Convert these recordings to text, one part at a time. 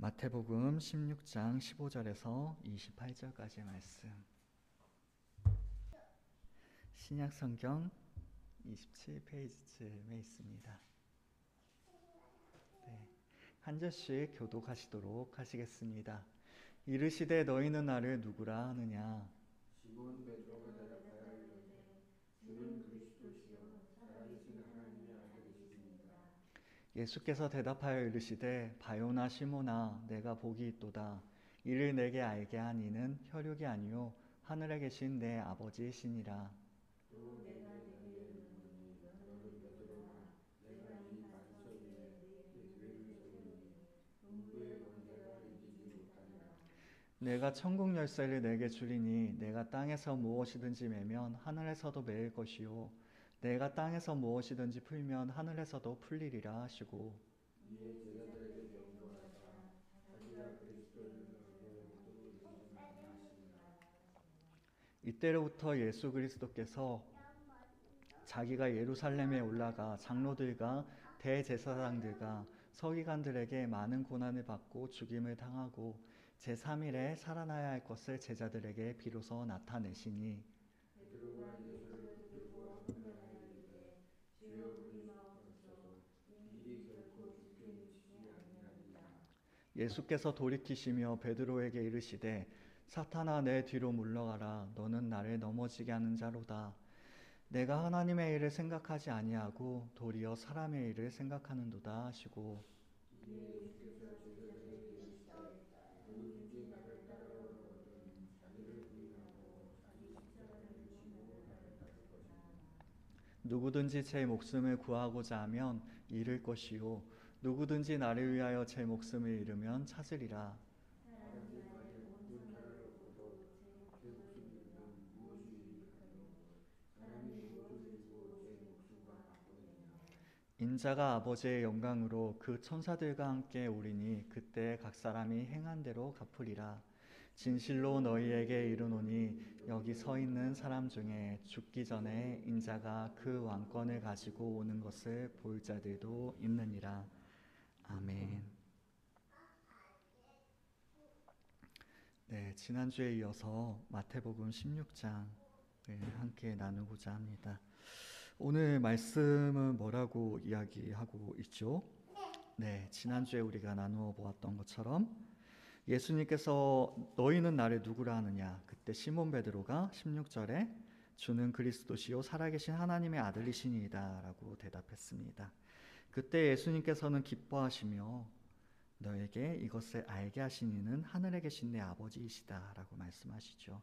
마태복음 16장 15절에서 28절까지의 말씀. 신약성경 27페이지쯤에 있습니다. 네, 한 절씩 교독하시도록 하시겠습니다. 이르시되 너희는 나를 누구라 하느냐? 시몬 베드로가 대답하여 이르되 주는 그리스도시요 살아계신 하나님의 아들이시니이다. 예수께서 대답하여 이르시되 바요나 시몬아 내가 복이 있도다. 이를 내게 알게 한 이는 혈육이 아니요 하늘에 계신 내 아버지이시니라. 또 내가 네게 이르노니 너는 베드로라. 내가 이 반석 위에 내 교회를 세우리니 음부의 권세가 이기지 못하리라. 내가 천국 열쇠를 내게 주리니 내가 땅에서 무엇이든지 매면 하늘에서도 매일 것이요 내가 땅에서 무엇이든지 풀면 하늘에서도 풀리리라 하시고, 이에 제자들에게 명령하사 자기가 그리스도를 너희에게도 이르지 말라 하시니라. 이때로부터 예수 그리스도께서 자기가 예루살렘에 올라가 장로들과 대제사장들과 서기관들에게 많은 고난을 받고 죽임을 당하고 제3일에 살아나야 할 것을 제자들에게 비로소 나타내시니, 베드로가 예수를 붙들고 분명하여 이르되 주여 우리 마옵소서 이 일이 결코 주께 미치지 아니하리라. 예수께서 돌이키시며 베드로에게 이르시되 사탄아 내 뒤로 물러가라. 너는 나를 넘어지게 하는 자로다. 내가 하나님의 일을 생각하지 아니하고 도리어 사람의 일을 생각하는도다 하시고, 이에 예수께서 제자들에게 이르시되 누구든지 나를 따르려거든 자기를 부인하고 자기 십자가를 지고 나를 따를 것이니라. 누구든지 제 목숨을 구하고자 하면 잃을 것이요 누구든지 나를 위하여 제 목숨을 잃으면 찾으리라. 사람이 나의 온 나라를 얻어도 제 목숨을 잃으면 무엇이 유익하리요. 사람이 무엇을 잃고 제 목숨과 바꾸느냐. 인자가 아버지의 영광으로 그 천사들과 함께 오리니 그때 각 사람이 행한 대로 갚으리라. 진실로 너희에게 이르노니 여기 서 있는 사람 중에 죽기 전에 인자가 그 왕권을 가지고 오는 것을 볼 자들도 있느니라. 아멘. 네, 지난주에 이어서 마태복음 16장을 함께 나누고자 합니다. 오늘 말씀은 뭐라고 이야기하고 있죠? 네, 지난주에 우리가 나누어 보았던 것처럼 예수님께서 너희는 나를 누구라 하느냐? 그때 시몬 베드로가 16절에 주는 그리스도시요 살아계신 하나님의 아들이시니이다 라고 대답했습니다. 그때 예수님께서는 기뻐하시며 너에게 이것을 알게 하신 이는 하늘에 계신 내 아버지이시다 라고 말씀하시죠.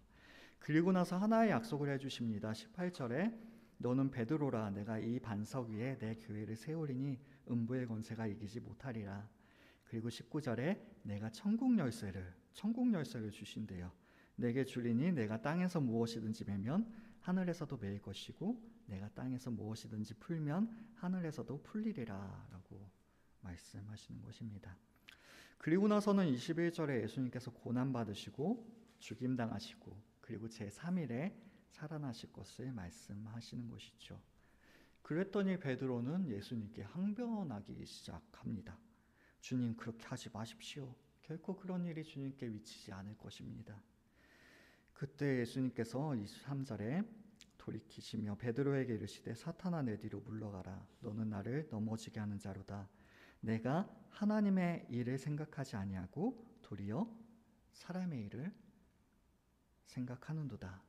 그리고 나서 하나의 약속을 해주십니다. 18절에 너는 베드로라. 내가 이 반석 위에 내 교회를 세우리니 음부의 권세가 이기지 못하리라. 그리고 19절에 내가 천국 열쇠를 주신대요. 내게 주리니 내가 땅에서 무엇이든지 매면 하늘에서도 매일 것이고 내가 땅에서 무엇이든지 풀면 하늘에서도 풀리리라 라고 말씀하시는 것입니다. 그리고 나서는 21절에 예수님께서 고난받으시고 죽임당하시고 그리고 제3일에 살아나실 것을 말씀하시는 것이죠. 그랬더니 베드로는 예수님께 항변하기 시작합니다. 주님 그렇게 하지 마십시오. 결코 그런 일이 주님께 미치지 않을 것입니다. 그때 예수님께서 23절에 돌이키시며 베드로에게 이르시되 사탄아 내 뒤로 물러가라. 너는 나를 넘어지게 하는 자로다. 내가 하나님의 일을 생각하지 아니하고 도리어 사람의 일을 생각하는도다.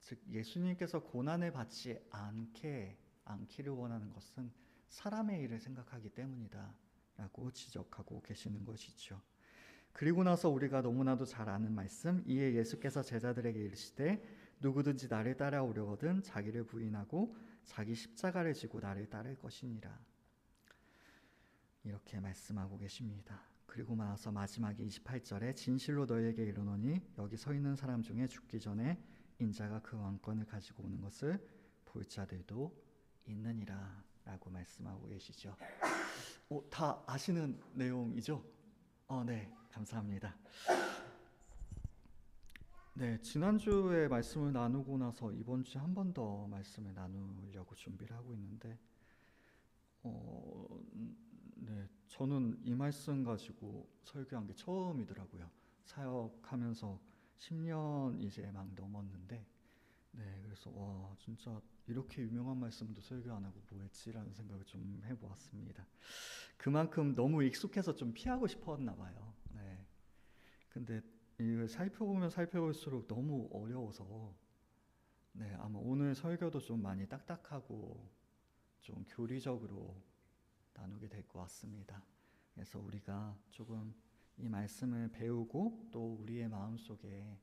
즉 예수님께서 고난을 받지 않기를 원하는 것은 사람의 일을 생각하기 때문이다 라고 지적하고 계시는 것이죠. 그리고 나서 우리가 너무나도 잘 아는 말씀, 이에 예수께서 제자들에게 이르시되 누구든지 나를 따라오려거든 자기를 부인하고 자기 십자가를 지고 나를 따를 것이니라. 이렇게 말씀하고 계십니다. 그리고 나서 마지막에 28절에 진실로 너희에게 이르노니 여기 서 있는 사람 중에 죽기 전에 인자가 그 왕권을 가지고 오는 것을 볼 자들도 있느니라 라고 말씀하고 계시죠. 다 아시는 내용이죠? 네, 감사합니다. 네, 지난주에 말씀을 나누고 나서 이번 주에 한 번 더 말씀을 나누려고 준비를 하고 있는데 네, 저는 이 말씀 가지고 설교한 게 처음이더라고요. 사역하면서 10년 이제 막 넘었는데, 네, 그래서 와, 진짜 이렇게 유명한 말씀도 설교 안 하고 뭐 했지라는 생각을 좀 해보았습니다. 그만큼 너무 익숙해서 좀 피하고 싶었나 봐요. 네. 근데 이걸 살펴보면 살펴볼수록 너무 어려워서, 네, 아마 오늘 설교도 좀 많이 딱딱하고 좀 교리적으로 나누게 될 것 같습니다. 그래서 우리가 조금 이 말씀을 배우고 또 우리의 마음속에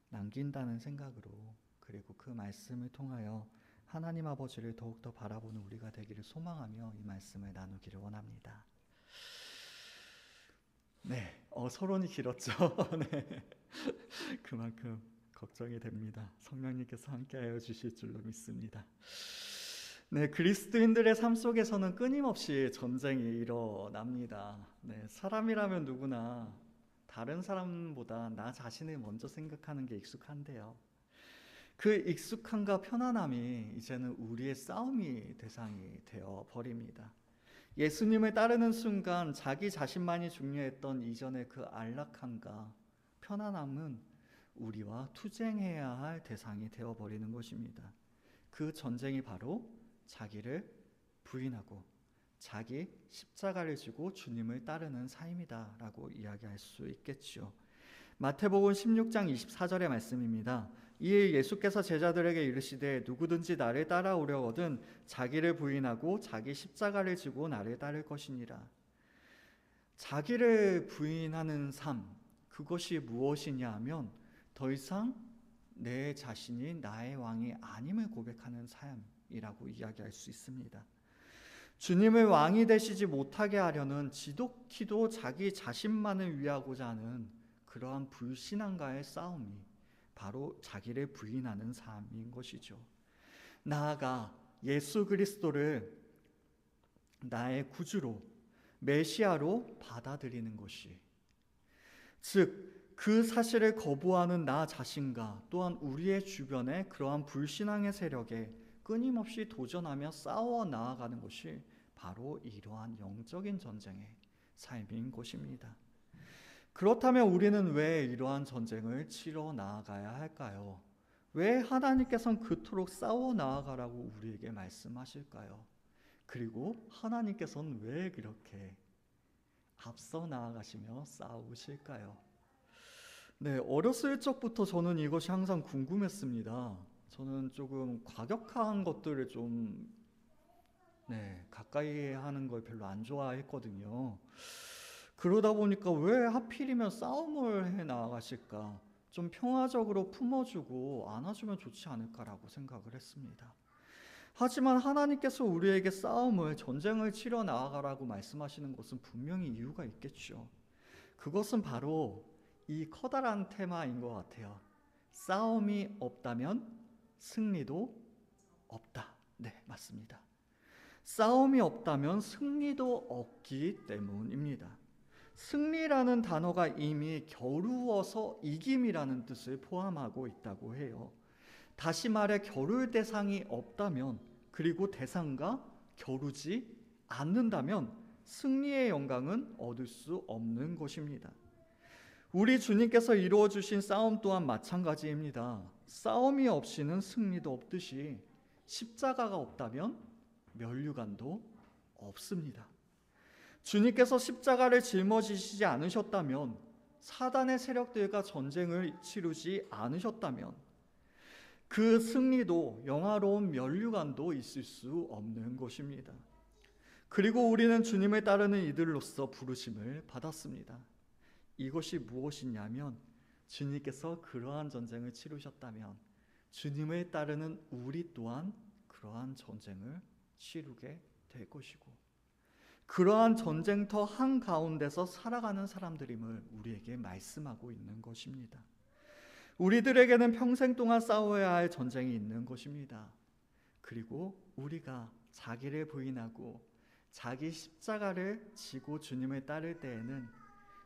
남긴다는 생각으로, 그리고 그 말씀을 통하여 하나님 아버지를 더욱더 바라보는 우리가 되기를 소망하며 이 말씀을 나누기를 원합니다. 네, 서론이 길었죠. 네, 그만큼 걱정이 됩니다. 성령님께서 함께하여 주실 줄로 믿습니다. 네, 그리스도인들의 삶 속에서는 끊임없이 전쟁이 일어납니다. 네, 사람이라면 누구나 다른 사람보다 나 자신을 먼저 생각하는 게 익숙한데요. 그 익숙함과 편안함이 이제는 우리의 싸움이 대상이 되어 버립니다. 예수님을 따르는 순간 자기 자신만이 중요했던 이전의 그 안락함과 편안함은 우리와 투쟁해야 할 대상이 되어 버리는 것입니다. 그 전쟁이 바로 자기를 부인하고 자기 십자가를 지고 주님을 따르는 삶이다라고 이야기할 수 있겠죠. 마태복음 16장 24절의 말씀입니다. 이에 예수께서 제자들에게 이르시되 누구든지 나를 따라오려거든 자기를 부인하고 자기 십자가를 지고 나를 따를 것이니라. 자기를 부인하는 삶, 그것이 무엇이냐 하면 더 이상 내 자신이 나의 왕이 아님을 고백하는 삶이라고 이야기할 수 있습니다. 주님을 왕이 되시지 못하게 하려는 지독히도 자기 자신만을 위하고자 하는 그러한 불신앙과의 싸움이 바로 자기를 부인하는 삶인 것이죠. 나아가 예수 그리스도를 나의 구주로, 메시아로 받아들이는 것이, 즉 그 사실을 거부하는 나 자신과 또한 우리의 주변의 그러한 불신앙의 세력에 끊임없이 도전하며 싸워 나아가는 것이 바로 이러한 영적인 전쟁의 삶인 것입니다. 그렇다면 우리는 왜 이러한 전쟁을 치러 나아가야 할까요? 왜 하나님께서는 그토록 싸워 나아가라고 우리에게 말씀하실까요? 그리고 하나님께서는 왜 그렇게 앞서 나아가시며 싸우실까요? 네, 어렸을 적부터 저는 이것이 항상 궁금했습니다. 저는 조금 과격한 것들을 좀 가까이 하는 걸 별로 안 좋아했거든요. 그러다 보니까 왜 하필이면 싸움을 해 나아가실까? 좀 평화적으로 품어주고 안아주면 좋지 않을까라고 생각을 했습니다. 하지만 하나님께서 우리에게 싸움을, 전쟁을 치러 나아가라고 말씀하시는 것은 분명히 이유가 있겠죠. 그것은 바로 이 커다란 테마인 것 같아요. 싸움이 없다면 승리도 없다. 네, 맞습니다. 싸움이 없다면 승리도 없기 때문입니다. 승리라는 단어가 이미 겨루어서 이김이라는 뜻을 포함하고 있다고 해요. 다시 말해 겨룰 대상이 없다면, 그리고 대상과 겨루지 않는다면 승리의 영광은 얻을 수 없는 것입니다. 우리 주님께서 이루어 주신 싸움 또한 마찬가지입니다. 싸움이 없이는 승리도 없듯이 십자가가 없다면 면류관도 없습니다. 주님께서 십자가를 짊어지시지 않으셨다면, 사단의 세력들과 전쟁을 치르지 않으셨다면 그 승리도 영화로운 면류관도 있을 수 없는 것입니다. 그리고 우리는 주님을 따르는 이들로서 부르심을 받았습니다. 이것이 무엇이냐면 주님께서 그러한 전쟁을 치르셨다면 주님을 따르는 우리 또한 그러한 전쟁을 치르게 될 것이고, 그러한 전쟁터 한가운데서 살아가는 사람들임을 우리에게 말씀하고 있는 것입니다. 우리들에게는 평생 동안 싸워야 할 전쟁이 있는 것입니다. 그리고 우리가 자기를 부인하고 자기 십자가를 지고 주님을 따를 때에는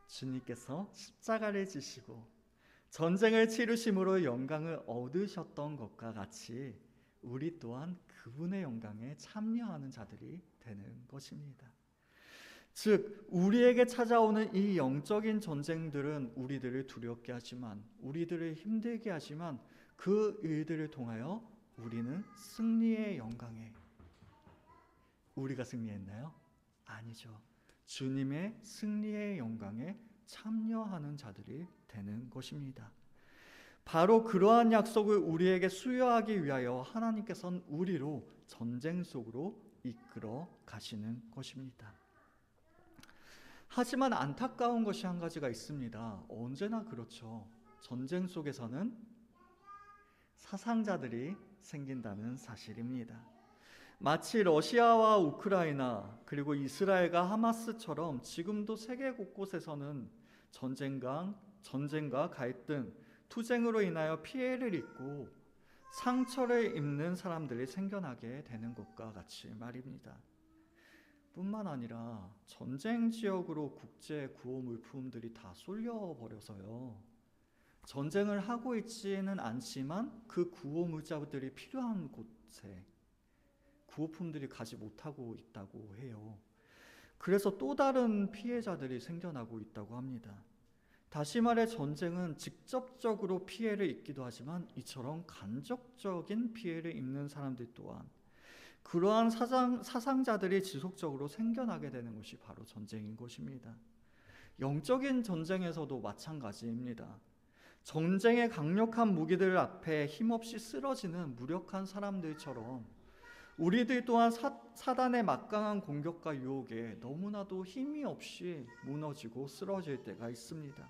주님께서 십자가를 지시고 전쟁을 치르심으로 영광을 얻으셨던 것과 같이 우리 또한 그분의 영광에 참여하는 자들이 되는 것입니다. 즉 우리에게 찾아오는 이 영적인 전쟁들은 우리들을 두렵게 하지만, 우리들을 힘들게 하지만, 그 일들을 통하여 우리는 승리의 영광에, 우리가 승리했나요? 아니죠. 주님의 승리의 영광에 참여하는 자들이 되는 것입니다. 바로 그러한 약속을 우리에게 수여하기 위하여 하나님께서는 우리로 전쟁 속으로 이끌어 가시는 것입니다. 하지만 안타까운 것이 한 가지가 있습니다. 언제나 그렇죠. 전쟁 속에서는 사상자들이 생긴다는 사실입니다. 마치 러시아와 우크라이나 그리고 이스라엘과 하마스처럼 지금도 세계 곳곳에서는 전쟁과 갈등, 투쟁으로 인하여 피해를 입고 상처를 입는 사람들이 생겨나게 되는 것과 같이 말입니다. 뿐만 아니라 전쟁 지역으로 국제 구호 물품들이 다 쏠려버려서요, 전쟁을 하고 있지는 않지만 그 구호 물자들이 필요한 곳에 구호품들이 가지 못하고 있다고 해요. 그래서 또 다른 피해자들이 생겨나고 있다고 합니다. 다시 말해 전쟁은 직접적으로 피해를 입기도 하지만 이처럼 간접적인 피해를 입는 사람들 또한, 그러한 사상자들이 지속적으로 생겨나게 되는 것이 바로 전쟁인 것입니다. 영적인 전쟁에서도 마찬가지입니다. 전쟁의 강력한 무기들 앞에 힘없이 쓰러지는 무력한 사람들처럼 우리들 또한 사단의 막강한 공격과 유혹에 너무나도 힘이 없이 무너지고 쓰러질 때가 있습니다.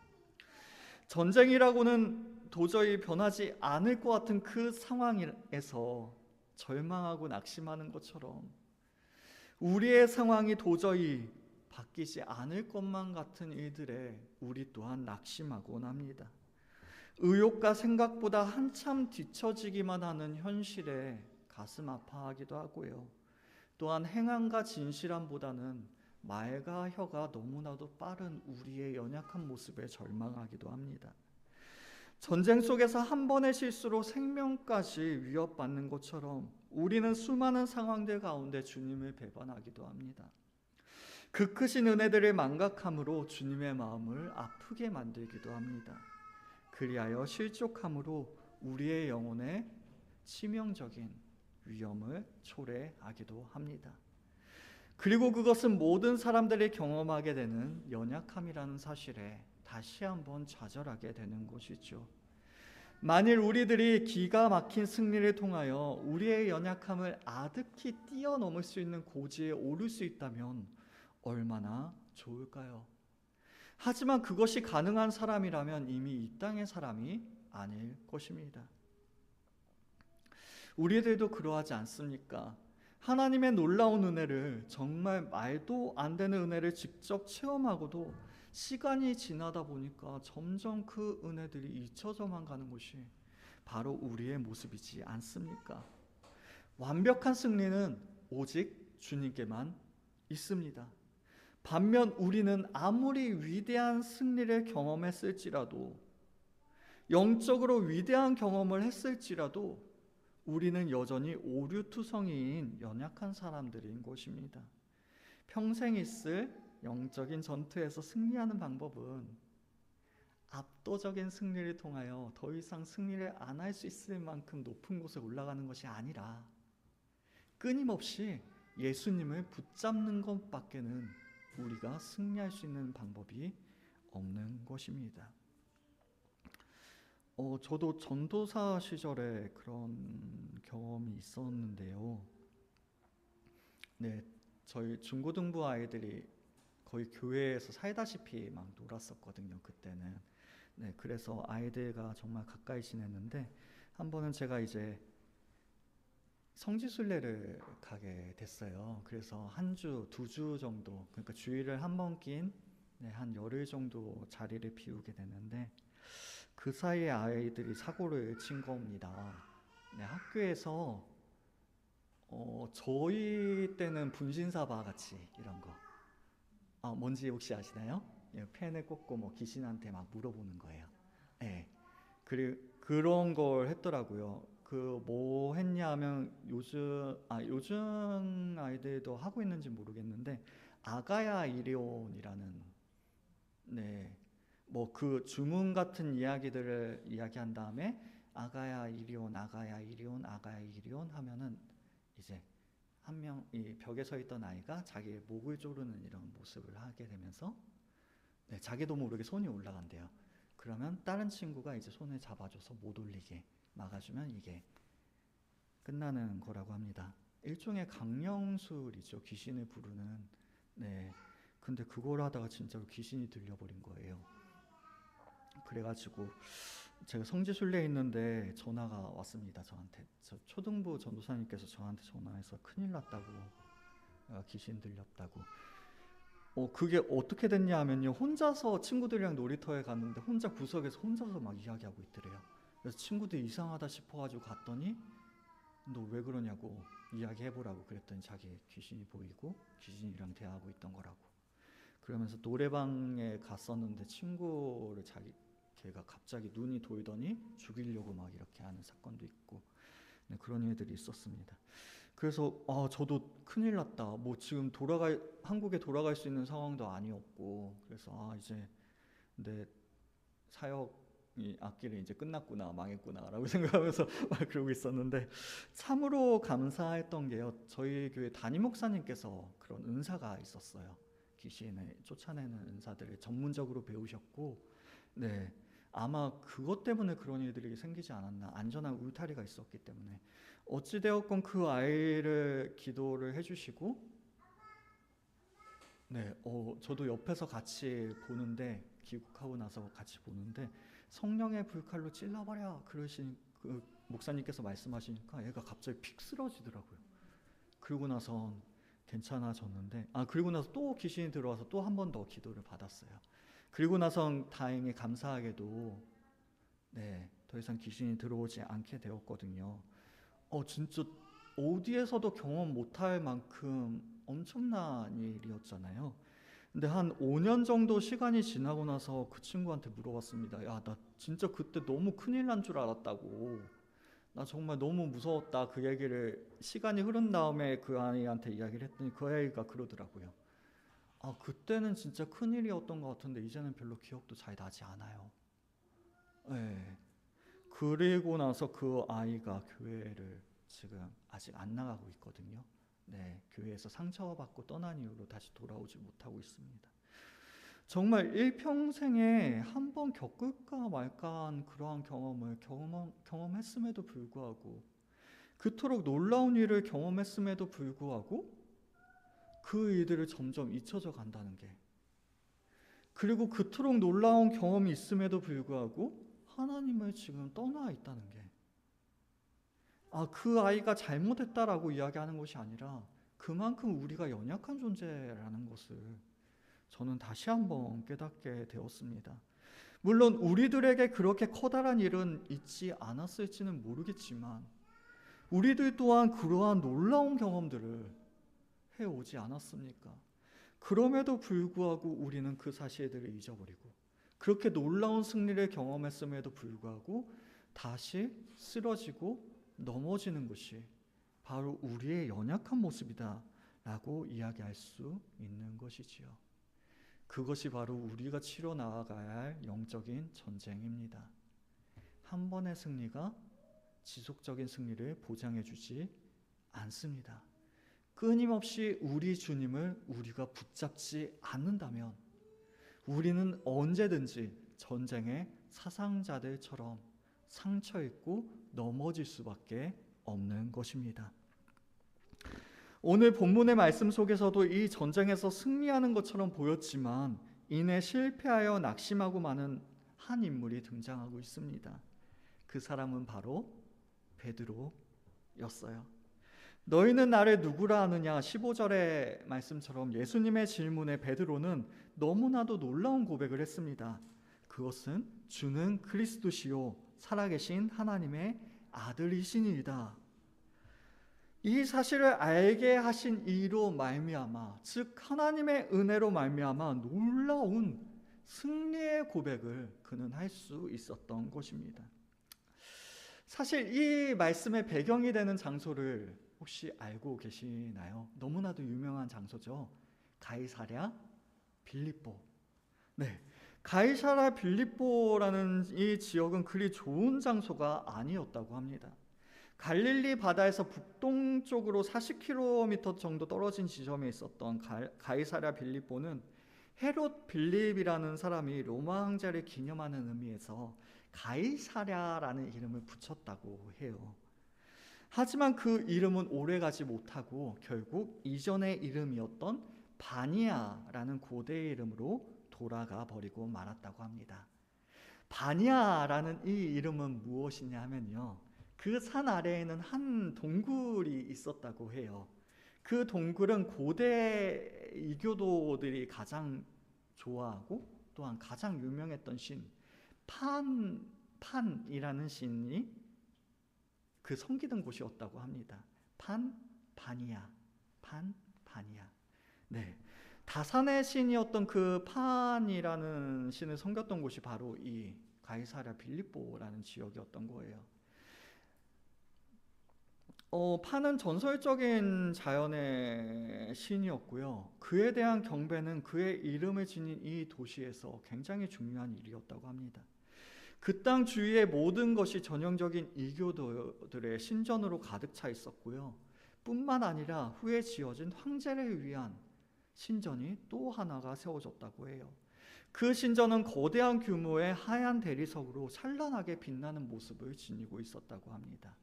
전쟁이라고는 도저히 변하지 않을 것 같은 그 상황에서 절망하고 낙심하는 것처럼 우리의 상황이 도저히 바뀌지 않을 것만 같은 일들에 우리 또한 낙심하곤 합니다. 의욕과 생각보다 한참 뒤처지기만 하는 현실에 가슴 아파하기도 하고요. 또한 행함과 진실함보다는 말과 혀가 너무나도 빠른 우리의 연약한 모습에 절망하기도 합니다. 전쟁 속에서 한 번의 실수로 생명까지 위협받는 것처럼 우리는 수많은 상황들 가운데 주님을 배반하기도 합니다. 그 크신 은혜들을 망각함으로 주님의 마음을 아프게 만들기도 합니다. 그리하여 실족함으로 우리의 영혼에 치명적인 위험을 초래하기도 합니다. 그리고 그것은 모든 사람들이 경험하게 되는 연약함이라는 사실에 다시 한번 좌절하게 되는 것이죠. 만일 우리들이 기가 막힌 승리를 통하여 우리의 연약함을 아득히 뛰어넘을 수 있는 고지에 오를 수 있다면 얼마나 좋을까요? 하지만 그것이 가능한 사람이라면 이미 이 땅의 사람이 아닐 것입니다. 우리들도 그러하지 않습니까? 하나님의 놀라운 은혜를, 정말 말도 안 되는 은혜를 직접 체험하고도 시간이 지나다 보니까 점점 그 은혜들이 잊혀져만 가는 것이 바로 우리의 모습이지 않습니까? 완벽한 승리는 오직 주님께만 있습니다. 반면 우리는 아무리 위대한 승리를 경험했을지라도, 영적으로 위대한 경험을 했을지라도 우리는 여전히 오류투성이인 연약한 사람들인 것입니다. 평생 있을 영적인 전투에서 승리하는 방법은 압도적인 승리를 통하여 더 이상 승리를 안 할 수 있을 만큼 높은 곳에 올라가는 것이 아니라 끊임없이 예수님을 붙잡는 것밖에는 우리가 승리할 수 있는 방법이 없는 것입니다. 저도 전도사 시절에 그런 경험이 있었는데요. 네, 저희 중고등부 아이들이 거의 교회에서 살다시피 막 놀았었거든요, 그때는. 네, 그래서 아이들과 정말 가까이 지냈는데, 한 번은 제가 이제 성지순례를 가게 됐어요. 그래서 한 주, 2주 정도, 그러니까 주일을 한 번 낀 한 열흘 정도 자리를 비우게 됐는데, 그 사이에 아이들이 사고를 친 겁니다. 네, 학교에서 저희 때는 분신사바 같이 이런 거, 뭔지 혹시 아시나요? 예, 펜을 꽂고 뭐 귀신한테 막 물어보는 거예요. 네, 그런 걸 했더라고요. 그 뭐 했냐면 요즘 아이들도 하고 있는지 모르겠는데 아가야 이리온이라는, 네, 뭐 그 주문 같은 이야기들을 이야기한 다음에 아가야 이리온, 아가야 이리온, 아가야 이리온 하면은 이제 한 명, 이 벽에 서 있던 아이가 자기의 목을 조르는 이런 모습을 하게 되면서, 네, 자기도 모르게 손이 올라간대요. 그러면 다른 친구가 이제 손을 잡아줘서 못 올리게 막아주면 이게 끝나는 거라고 합니다. 일종의 강령술이죠. 귀신을 부르는. 네. 근데 그걸 하다가 진짜로 귀신이 들려버린 거예요. 그래가지고 제가 성지순례에 있는데 전화가 왔습니다. 저한테. 저 초등부 전도사님께서 저한테 전화해서 큰일 났다고, 귀신 들렸다고. 그게 어떻게 됐냐 하면요, 혼자서 친구들이랑 놀이터에 갔는데 혼자 구석에서 혼자서 막 이야기하고 있더래요. 그래서 친구들이 이상하다 싶어가지고 갔더니 너 왜 그러냐고 이야기해보라고 그랬더니 자기 귀신이 보이고 귀신이랑 대화하고 있던 거라고. 그러면서 노래방에 갔었는데 친구를 걔가 갑자기 눈이 돌더니 죽이려고 막 이렇게 하는 사건도 있고, 네, 그런 일들이 있었습니다. 그래서 저도 큰일 났다. 뭐 지금 한국에 돌아갈 수 있는 상황도 아니었고, 그래서 이제 내 사역이 앞길이 이제 끝났구나, 망했구나라고 생각하면서 막 그러고 있었는데, 참으로 감사했던 게요, 저희 교회 담임 목사님께서 그런 은사가 있었어요. 귀신을 쫓아내는 은사들을 전문적으로 배우셨고, 네, 아마 그것 때문에 그런 일들이 생기지 않았나. 안전한 울타리가 있었기 때문에. 어찌되었건 그 아이를 기도를 해주시고, 네, 저도 옆에서 같이 보는데, 귀국하고 나서 같이 보는데 성령의 불칼로 찔러버려 그러신 그 목사님께서 말씀하시니까 얘가 갑자기 픽 쓰러지더라고요. 그리고 나선 괜찮아졌는데, 그리고 나서 또 귀신이 들어와서 또 한 번 더 기도를 받았어요. 그리고 나선 다행히 감사하게도, 네, 더 이상 귀신이 들어오지 않게 되었거든요. 진짜 어디에서도 경험 못할 만큼 엄청난 일이었잖아요. 근데 한 5년 정도 시간이 지나고 나서 그 친구한테 물어봤습니다. 야, 나 진짜 그때 너무 큰일 난 줄 알았다고. 나 정말 너무 무서웠다. 그 얘기를 시간이 흐른 다음에 그 아이한테 이야기를 했더니 그 아이가 그러더라고요. 그때는 진짜 큰일이었던 것 같은데 이제는 별로 기억도 잘 나지 않아요. 네. 그리고 나서 그 아이가 교회를 지금 아직 안 나가고 있거든요. 네, 교회에서 상처받고 떠난 이후로 다시 돌아오지 못하고 있습니다. 정말 일평생에 한 번 겪을까 말까한 그러한 경험을 경험했음에도 불구하고, 그토록 놀라운 일을 경험했음에도 불구하고 그 일들을 점점 잊혀져 간다는 게, 그리고 그토록 놀라운 경험이 있음에도 불구하고 하나님을 지금 떠나 있다는 게, 그 아이가 잘못했다라고 이야기하는 것이 아니라 그만큼 우리가 연약한 존재라는 것을 저는 다시 한번 깨닫게 되었습니다. 물론 우리들에게 그렇게 커다란 일은 있지 않았을지는 모르겠지만 우리들 또한 그러한 놀라운 경험들을 해오지 않았습니까? 그럼에도 불구하고 우리는 그 사실들을 잊어버리고, 그렇게 놀라운 승리를 경험했음에도 불구하고 다시 쓰러지고 넘어지는 것이 바로 우리의 연약한 모습이다 라고 이야기할 수 있는 것이지요. 그것이 바로 우리가 치러 나아가야 할 영적인 전쟁입니다. 한 번의 승리가 지속적인 승리를 보장해 주지 않습니다. 끊임없이 우리 주님을 우리가 붙잡지 않는다면 우리는 언제든지 전쟁의 사상자들처럼 상처 입고 넘어질 수밖에 없는 것입니다. 오늘 본문의 말씀 속에서도 이 전쟁에서 승리하는 것처럼 보였지만 이내 실패하여 낙심하고 마는 한 인물이 등장하고 있습니다. 그 사람은 바로 베드로였어요. 너희는 나를 누구라 하느냐? 15절의 말씀처럼 예수님의 질문에 베드로는 너무나도 놀라운 고백을 했습니다. 그것은 주는 그리스도시요 살아계신 하나님의 아들이시니이다. 이 사실을 알게 하신 이로 말미암아, 즉 하나님의 은혜로 말미암아 놀라운 승리의 고백을 그는 할 수 있었던 것입니다. 사실 이 말씀의 배경이 되는 장소를 혹시 알고 계시나요? 너무나도 유명한 장소죠. 가이사랴 빌립보. 네, 가이사랴 빌립보라는 이 지역은 그리 좋은 장소가 아니었다고 합니다. 갈릴리 바다에서 북동쪽으로 40km 정도 떨어진 지점에 있었던 가이사랴 빌립보는 헤롯 빌립이라는 사람이 로마 황제를 기념하는 의미에서 가이사랴라는 이름을 붙였다고 해요. 하지만 그 이름은 오래가지 못하고 결국 이전의 이름이었던 바니아라는 고대의 이름으로 돌아가 버리고 말았다고 합니다. 바니아라는 이 이름은 무엇이냐 하면요, 그 산 아래에는 한 동굴이 있었다고 해요. 그 동굴은 고대 이교도들이 가장 좋아하고 또한 가장 유명했던 신 판이라는 신이 그 섬기던 곳이었다고 합니다. 바니아. 네, 다산의 신이었던 그 판이라는 신을 섬겼던 곳이 바로 이 가이사랴 빌립보라는 지역이었던 거예요. 판은 전설적인 자연의 신이었고요. 그에 대한 경배는 그의 이름을 지닌 이 도시에서 굉장히 중요한 일이었다고 합니다. 그 땅 주위의 모든 것이 전형적인 이교도들의 신전으로 가득 차 있었고요. 뿐만 아니라 후에 지어진 황제를 위한 신전이 또 하나가 세워졌다고 해요. 그 신전은 거대한 규모의 하얀 대리석으로 찬란하게 빛나는 모습을 지니고 있었다고 합니다.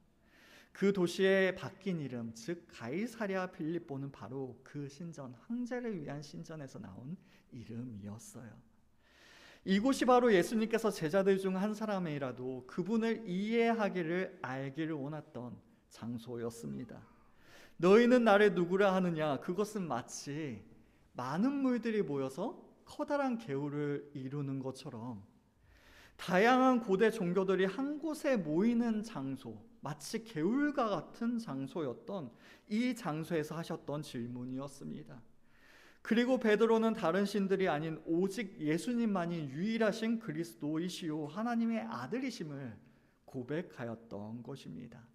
그 도시의 바뀐 이름, 즉 가이사랴 빌립보는 바로 그 신전, 황제를 위한 신전에서 나온 이름이었어요. 이곳이 바로 예수님께서 제자들 중 한 사람이라도 그분을 이해하기를 알기를 원했던 장소였습니다. 너희는 나를 누구라 하느냐? 그것은 마치 많은 물들이 모여서 커다란 개울을 이루는 것처럼 다양한 고대 종교들이 한 곳에 모이는 장소, 마치 개울과 같은 장소였던 이 장소에서 하셨던 질문이었습니다. 그리고 베드로는 다른 신들이 아닌 오직 예수님만이 유일하신 그리스도이시요 하나님의 아들이심을 고백하였던 것입니다.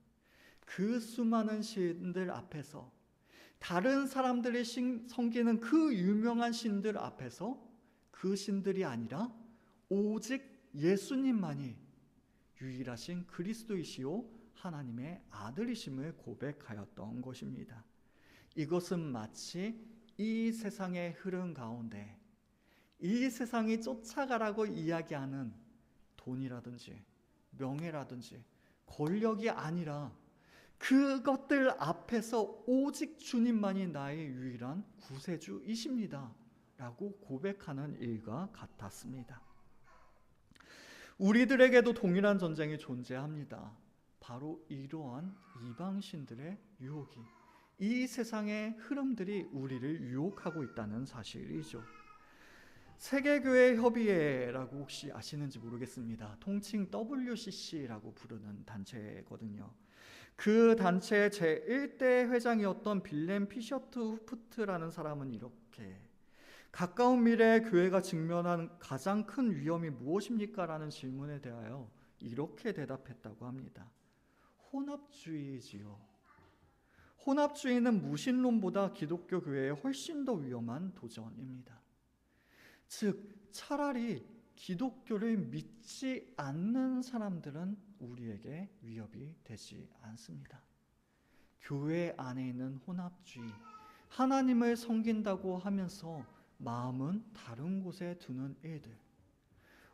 그 수많은 신들 앞에서, 다른 사람들이 섬기는 그 유명한 신들 앞에서 그 신들이 아니라 오직 예수님만이 유일하신 그리스도이시요 하나님의 아들이심을 고백하였던 것입니다. 이것은 마치 이 세상의 흐름 가운데 이 세상이 쫓아가라고 이야기하는 돈이라든지 명예라든지 권력이 아니라 그것들 앞에서 오직 주님만이 나의 유일한 구세주이십니다 라고 고백하는 일과 같았습니다. 우리들에게도 동일한 전쟁이 존재합니다. 바로 이러한 이방신들의 유혹이, 이 세상의 흐름들이 우리를 유혹하고 있다는 사실이죠. 세계교회협의회라고 혹시 아시는지 모르겠습니다. 통칭 WCC라고 부르는 단체거든요. 그 단체의 제1대 회장이었던 빌렘 피셔트 후프트라는 사람은 이렇게, 가까운 미래에 교회가 직면한 가장 큰 위험이 무엇입니까? 라는 질문에 대하여 이렇게 대답했다고 합니다. 혼합주의지요. 혼합주의는 무신론보다 기독교 교회에 훨씬 더 위험한 도전입니다. 즉, 차라리 기독교를 믿지 않는 사람들은 우리에게 위협이 되지 않습니다. 교회 안에 있는 혼합주의, 하나님을 섬긴다고 하면서 마음은 다른 곳에 두는 일들,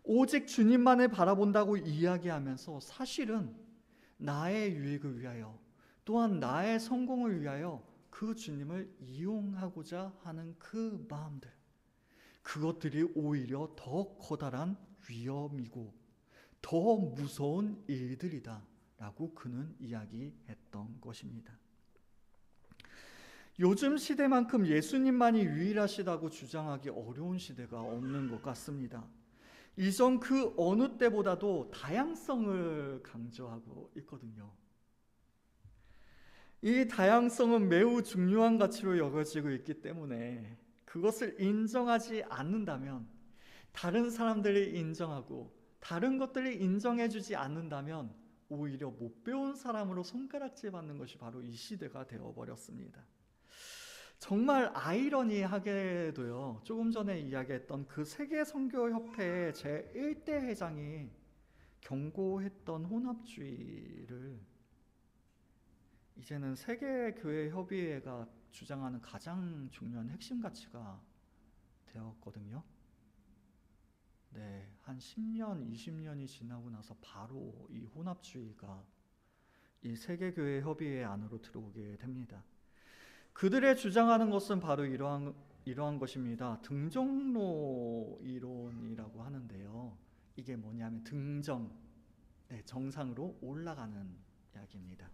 오직 주님만을 바라본다고 이야기하면서 사실은 나의 유익을 위하여 또한 나의 성공을 위하여 그 주님을 이용하고자 하는 그 마음들, 그것들이 오히려 더 커다란 위험이고 더 무서운 일들이다 라고 그는 이야기했던 것입니다. 요즘 시대만큼 예수님만이 유일하시다고 주장하기 어려운 시대가 없는 것 같습니다. 이전 그 어느 때보다도 다양성을 강조하고 있거든요. 이 다양성은 매우 중요한 가치로 여겨지고 있기 때문에 그것을 인정하지 않는다면, 다른 사람들이 인정하고 다른 것들이 인정해주지 않는다면 오히려 못 배운 사람으로 손가락질 받는 것이 바로 이 시대가 되어버렸습니다. 정말 아이러니하게도요. 조금 전에 이야기했던 그 세계선교협회의 제1대 회장이 경고했던 혼합주의를 이제는 세계교회협의회가 주장하는 가장 중요한 핵심 가치가 되었거든요. 네, 한 10년, 20년이 지나고 나서 바로 이 혼합주의가 이 세계교회협의회 안으로 들어오게 됩니다. 그들의 주장하는 것은 바로 이러한 것입니다. 등정로 이론이라고 하는데요. 이게 뭐냐면 등정, 네, 정상으로 올라가는 이야기입니다.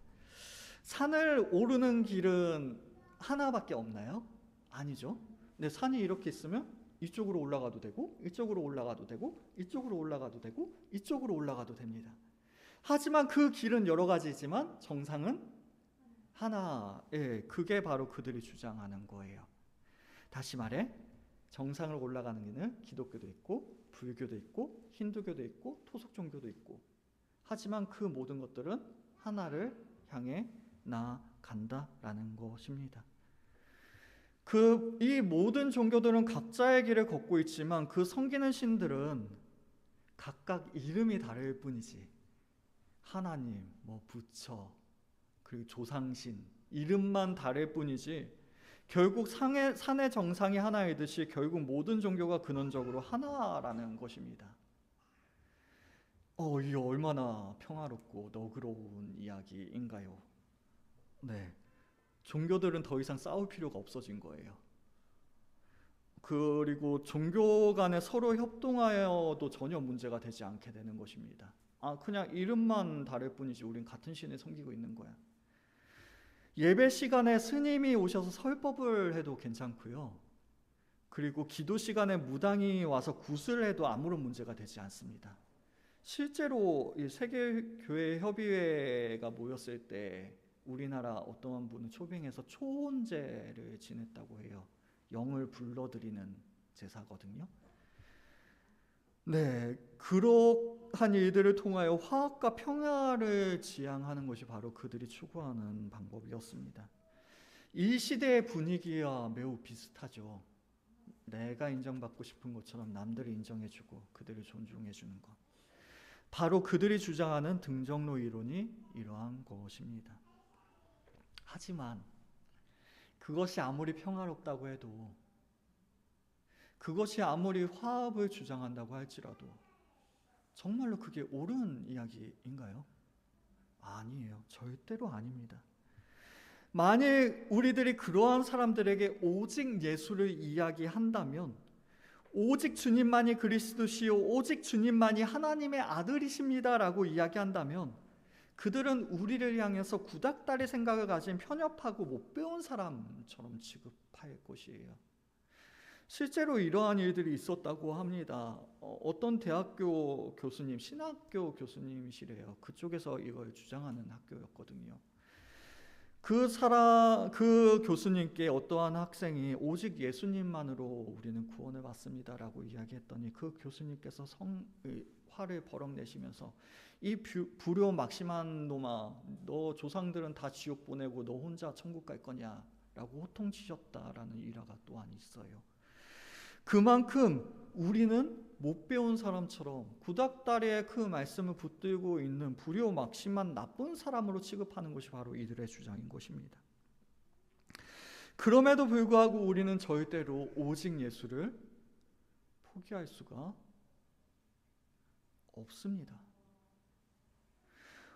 산을 오르는 길은 하나밖에 없나요? 아니죠. 근데 산이 이렇게 있으면 이쪽으로 올라가도 되고, 이쪽으로 올라가도 되고, 이쪽으로 올라가도 되고, 이쪽으로 올라가도 됩니다. 하지만 그 길은 여러 가지지만 정상은 하나. 예, 그게 바로 그들이 주장하는 거예요. 다시 말해, 정상을 올라가는 길은 기독교도 있고, 불교도 있고, 힌두교도 있고, 토속 종교도 있고. 하지만 그 모든 것들은 하나를 향해 나아간다라는 것입니다. 이 모든 종교들은 각자의 길을 걷고 있지만 그 섬기는 신들은 각각 이름이 다를 뿐이지, 하나님, 부처, 그리고 조상신, 이름만 다를 뿐이지 결국 산의 정상이 하나이듯이 결국 모든 종교가 근원적으로 하나라는 것입니다. 이게 얼마나 평화롭고 너그러운 이야기인가요? 네, 종교들은 더 이상 싸울 필요가 없어진 거예요. 그리고 종교 간에 서로 협동하여도 전혀 문제가 되지 않게 되는 것입니다. 그냥 이름만 다를 뿐이지 우린 같은 신을 섬기고 있는 거야. 예배 시간에 스님이 오셔서 설법을 해도 괜찮고요. 그리고 기도 시간에 무당이 와서 굿을 해도 아무런 문제가 되지 않습니다. 실제로 이 세계교회협의회가 모였을 때 우리나라 어떠한 분은 초빙해서 초혼제를 지냈다고 해요. 영을 불러들이는 제사거든요. 네, 그러한 일들을 통하여 화합과 평화를 지향하는 것이 바로 그들이 추구하는 방법이었습니다. 이 시대의 분위기와 매우 비슷하죠. 내가 인정받고 싶은 것처럼 남들이 인정해주고 그들을 존중해주는 것. 바로 그들이 주장하는 등정로 이론이 이러한 것입니다. 하지만 그것이 아무리 평화롭다고 해도, 그것이 아무리 화합을 주장한다고 할지라도 정말로 그게 옳은 이야기인가요? 아니에요. 절대로 아닙니다. 만일 우리들이 그러한 사람들에게 오직 예수를 이야기한다면, 오직 주님만이 그리스도시요 오직 주님만이 하나님의 아들이십니다라고 이야기한다면 그들은 우리를 향해서 구닥다리 생각을 가진 편협하고 못 배운 사람처럼 취급할 것이에요. 실제로 이러한 일들이 있었다고 합니다. 어떤 대학교 교수님, 신학교 교수님이시래요. 그쪽에서 이걸 주장하는 학교였거든요. 그 교수님께 어떠한 학생이 오직 예수님만으로 우리는 구원을 받습니다라고 이야기했더니 그 교수님께서 화를 버럭 내시면서 이 불효 막심한 놈아, 너 조상들은 다 지옥 보내고 너 혼자 천국 갈 거냐라고 호통치셨다라는 일화가 또한 있어요. 그만큼 우리는 못 배운 사람처럼 구닥다리에 그 말씀을 붙들고 있는 불효 막심한 나쁜 사람으로 취급하는 것이 바로 이들의 주장인 것입니다. 그럼에도 불구하고 우리는 절대로 오직 예수를 포기할 수가 없습니다.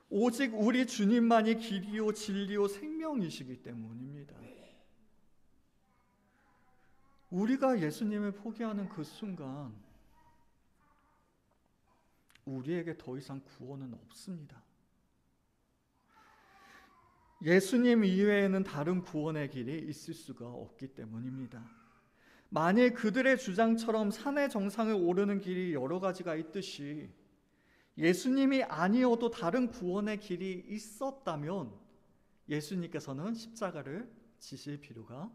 오직 우리 주님만이 길이요 진리요 생명이시기 때문입니다. 우리가 예수님을 포기하는 그 순간 우리에게 더 이상 구원은 없습니다. 예수님 이외에는 다른 구원의 길이 있을 수가 없기 때문입니다. 만일 그들의 주장처럼 산의 정상을 오르는 길이 여러 가지가 있듯이 예수님이 아니어도 다른 구원의 길이 있었다면 예수님께서는 십자가를 지실 필요가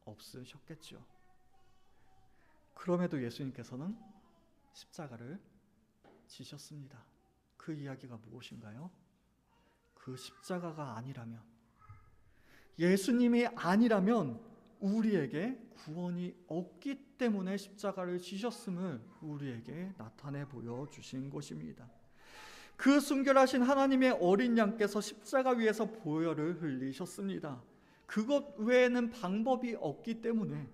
없으셨겠죠. 그럼에도 예수님께서는 십자가를 지셨습니다. 그 이야기가 무엇인가요? 그 십자가가 아니라면, 예수님이 아니라면 우리에게 구원이 없기 때문에 십자가를 지셨음을 우리에게 나타내 보여주신 것입니다. 그 순결하신 하나님의 어린 양께서 십자가 위에서 보혈을 흘리셨습니다. 그것 외에는 방법이 없기 때문에,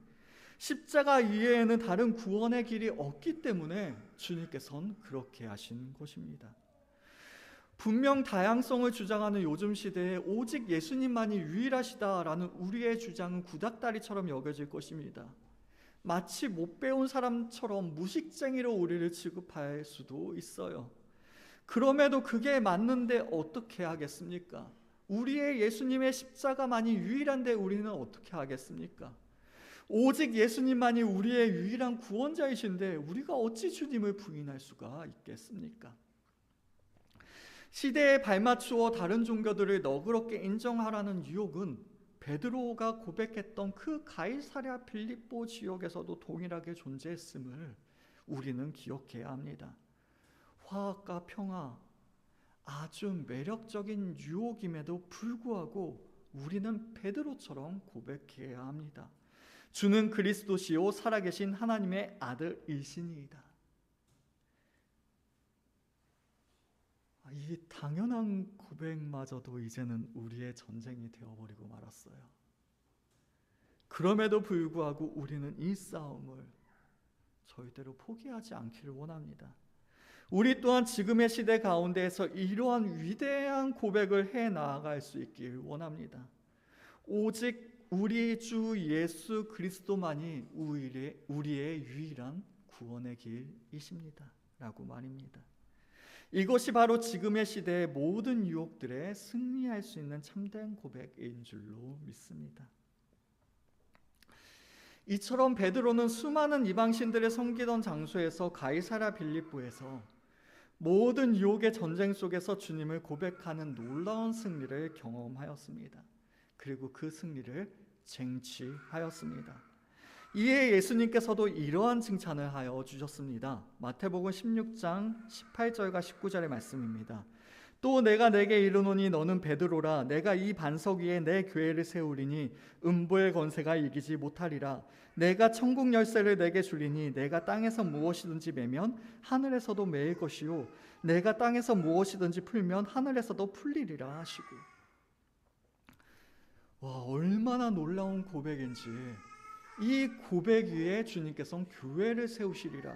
십자가 이외에는 다른 구원의 길이 없기 때문에 주님께서는 그렇게 하신 것입니다. 분명 다양성을 주장하는 요즘 시대에 오직 예수님만이 유일하시다라는 우리의 주장은 구닥다리처럼 여겨질 것입니다. 마치 못 배운 사람처럼 무식쟁이로 우리를 취급할 수도 있어요. 그럼에도 그게 맞는데 어떻게 하겠습니까? 우리의 예수님의 십자가만이 유일한데 우리는 어떻게 하겠습니까? 오직 예수님만이 우리의 유일한 구원자이신데 우리가 어찌 주님을 부인할 수가 있겠습니까? 시대에 발맞추어 다른 종교들을 너그럽게 인정하라는 유혹은 베드로가 고백했던 그 가이사랴 빌립보 지역에서도 동일하게 존재했음을 우리는 기억해야 합니다. 화학과 평화, 아주 매력적인 유혹임에도 불구하고 우리는 베드로처럼 고백해야 합니다. 주는 그리스도시요 살아계신 하나님의 아들이시니이다. 이 당연한 고백마저도 이제는 우리의 전쟁이 되어버리고 말았어요. 그럼에도 불구하고 우리는 이 싸움을 절대로 포기하지 않기를 원합니다. 우리 또한 지금의 시대 가운데에서 이러한 위대한 고백을 해 나아갈 수 있길 원합니다. 오직 우리 주 예수 그리스도만이 우리의 유일한 구원의 길이십니다 라고 말입니다. 이것이 바로 지금의 시대의 모든 유혹들에 승리할 수 있는 참된 고백인 줄로 믿습니다. 이처럼 베드로는 수많은 이방신들을 섬기던 장소에서 가이사랴 빌립보에서 모든 유혹의 전쟁 속에서 주님을 고백하는 놀라운 승리를 경험하였습니다. 그리고 그 승리를 쟁취하였습니다. 이에 예수님께서도 이러한 칭찬을 하여 주셨습니다. 마태복음 16장 18절과 19절의 말씀입니다. 또 내가 내게 이르노니 너는 베드로라. 내가 이 반석 위에 내 교회를 세우리니 음부의 권세가 이기지 못하리라. 내가 천국 열쇠를 내게 주리니 내가 땅에서 무엇이든지 매면 하늘에서도 매일 것이요 내가 땅에서 무엇이든지 풀면 하늘에서도 풀리리라 하시고. 와, 얼마나 놀라운 고백인지. 이 고백 위에 주님께서는 교회를 세우시리라.